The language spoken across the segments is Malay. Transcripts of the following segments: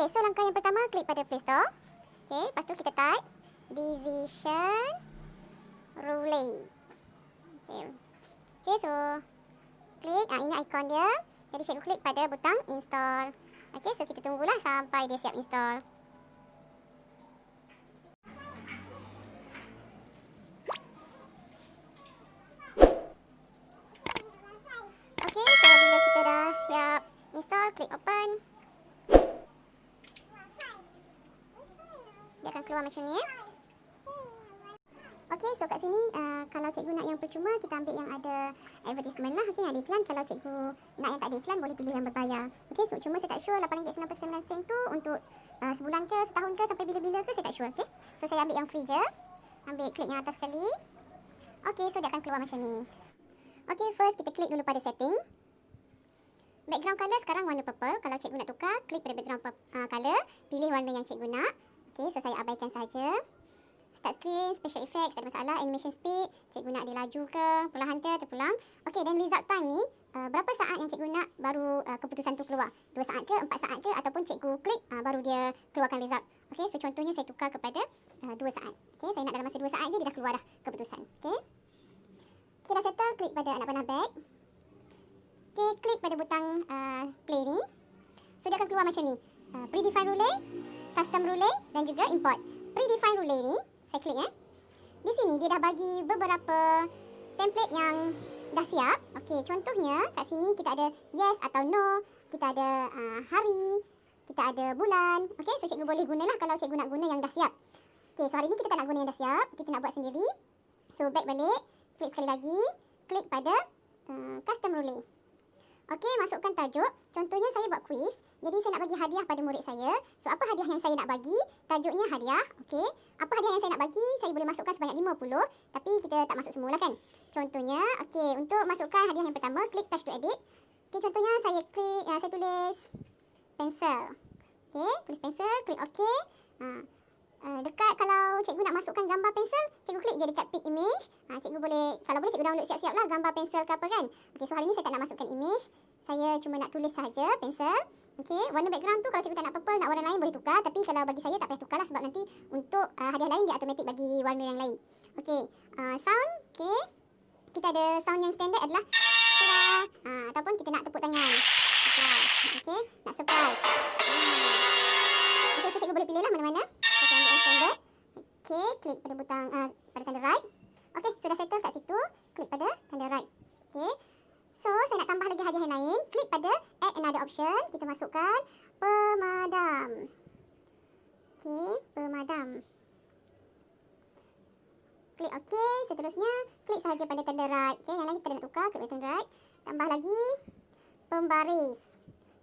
Okey, so langkah yang pertama klik pada Play Store. Okey, lepas tu kita type Decision Roulette. Okey, so klik ini ikon dia. Jadi cikgu klik pada butang install. Okey, so kita tunggulah sampai dia siap install. Okey, so bila kita dah siap install, klik open. Dia akan keluar macam ni. Okey, so kat sini kalau cikgu nak yang percuma, kita ambil yang ada advertisement lah. Okey, yang ada iklan. Kalau cikgu nak yang tak ada iklan, boleh pilih yang berbayar. Okey, so cuma saya tak sure RM8.99 tu untuk sebulan ke, setahun ke, sampai bila-bila ke, saya tak sure. Okey, so saya ambil yang free je. Ambil klik yang atas sekali. Okey, so dia akan keluar macam ni. Okey, first kita klik dulu pada setting. Background colour sekarang warna purple. Kalau cikgu nak tukar, klik pada background colour. Pilih warna yang cikgu nak. Okey, so saya abaikan saja. Start screen, special effects, tak ada masalah. Animation speed, cikgu nak dia laju ke, perlahan ke, terpulang. Okey, dan result time ni, berapa saat yang cikgu nak baru keputusan tu keluar? 2 saat ke, 4 saat ke, ataupun cikgu klik baru dia keluarkan result. Okey, so contohnya saya tukar kepada 2 saat. Okey, saya nak dalam masa 2 saat je dia dah keluar dah keputusan. Okey. Okey, dah settle, klik pada anak panah back. Okey, klik pada butang play ni. So dia akan keluar macam ni. Predefine roulette, custom roulette dan juga import. Predefine roulette ni, saya klik di sini dia dah bagi beberapa template yang dah siap. Okey, contohnya kat sini kita ada yes atau no, kita ada hari, kita ada bulan. Okey, so cikgu boleh gunalah kalau cikgu nak guna yang dah siap. Okey, so hari ni kita tak nak guna yang dah siap, kita nak buat sendiri. So back balik, klik sekali lagi, klik pada custom roulette. Okey, masukkan tajuk. Contohnya saya buat kuis. Jadi saya nak bagi hadiah pada murid saya. So apa hadiah yang saya nak bagi? Tajuknya hadiah. Okey. Apa hadiah yang saya nak bagi? Saya boleh masukkan sebanyak 50. Tapi kita tak masuk semua lah kan. Contohnya, okey, untuk masukkan hadiah yang pertama, klik touch to edit. Okey, contohnya saya klik, saya tulis pensel. Okey, tulis pensel, klik okey. Dekat kalau cikgu nak masukkan gambar pensel, cikgu klik je dekat pick image. Cikgu boleh, kalau boleh cikgu download siap-siap lah gambar pensel ke apa kan. Okey, so hari ni saya tak nak masukkan image. Saya cuma nak tulis saja pensel. Okey, warna background tu kalau cikgu tak nak purple, nak warna lain boleh tukar. Tapi kalau bagi saya tak payah tukar lah sebab nanti untuk hadiah lain dia automatik bagi warna yang lain. Okey, sound. Okey, kita ada sound yang standard adalah ataupun kita nak tepuk tangan. Okey, nak surprise. Okey, so cikgu boleh pilih lah mana-mana. Kita ambil yang standard. Okey, klik pada butang pada tanda right. Okey, sudah settle kat situ. Klik pada tanda right. Okey. So, saya nak tambah lagi hadiah yang lain. Klik pada add another option. Kita masukkan pemadam. Okey, pemadam. Klik okey. Seterusnya, klik sahaja pada tanda right. Okey, yang lain kita nak tukar. Klik pada tanda right. Tambah lagi pembaris.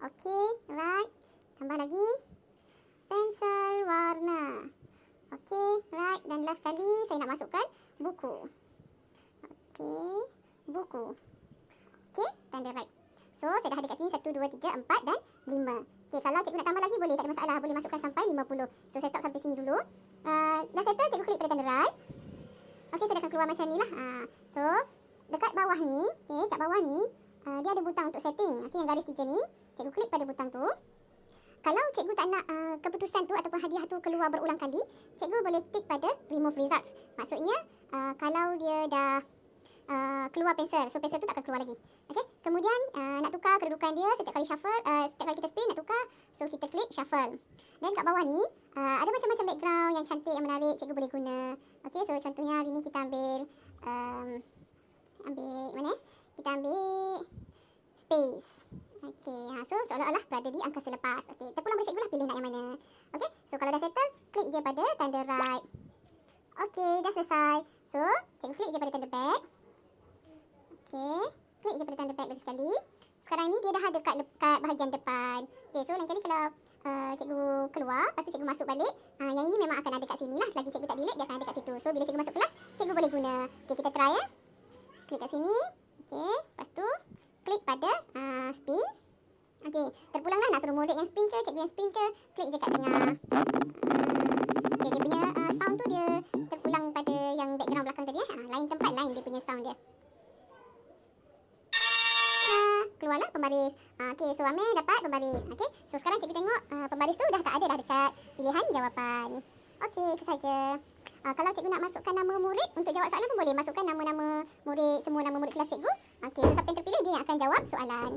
Okey, right. Tambah lagi pensel warna. Okey, right. Dan last kali saya nak masukkan buku. Okey, buku. Okey, tanda right. So, saya dah ada kat sini 1, 2, 3, 4 dan 5. Okey, kalau cikgu nak tambah lagi boleh, tak ada masalah. Boleh masukkan sampai 50. So, saya stop sampai sini dulu. Dah settle, cikgu klik pada tanda right. Okey, so dia akan keluar macam ni lah. So, dekat bawah ni, okey, kat bawah ni, dia ada butang untuk setting. Okey, yang garis 3 ni, cikgu klik pada butang tu. Kalau cikgu tak nak keputusan tu ataupun hadiah tu keluar berulang kali, cikgu boleh klik pada remove results. Maksudnya, kalau dia dah keluar pensel, so pensel tu tak akan keluar lagi. Okey, kemudian nak tukar kedudukan dia setiap kali shuffle, setiap kali kita spin nak tukar, so kita klik shuffle. Dan kat bawah ni ada macam-macam background yang cantik, yang menarik, cikgu boleh guna. Okey, so contohnya hari ni kita ambil mana? Kita ambil space. Okey, so seolah-olah berada di angkasa lepas. Okey, terpulang pada cikgu lah pilih nak yang mana. Okey, so kalau dah settle, klik je pada tanda right. Okey, dah selesai. So, cikgu klik je pada tanda back. Okey, klik je pada tanda back lagi sekali. Sekarang ni dia dah ada kat bahagian depan. Okey, so lain kali kalau cikgu keluar, lepas tu cikgu masuk balik, yang ini memang akan ada kat sini lah. Selagi cikgu tak delete, dia akan ada kat situ. So, bila cikgu masuk kelas, cikgu boleh guna. Okey, kita try ya. Klik kat sini. Okey, lepas tu klik pada spin. Okey, terpulang lah nak suruh murid yang spin ke, cikgu yang spin ke, klik je kat tengah. Okey, dia punya sound tu dia terpulang pada yang background belakang tadi. Lain tempat, lain dia punya sound dia. keluarlah pembaris. Okey, so Amir dapat pembaris. Okey, so sekarang cikgu tengok pembaris tu dah tak ada dah dekat pilihan jawapan. Okey, itu saja. Kalau cikgu nak masukkan nama murid untuk jawab soalan pun boleh. Masukkan nama-nama murid, semua nama murid kelas cikgu. Okey, so siapa yang terpilih dia yang akan jawab soalan.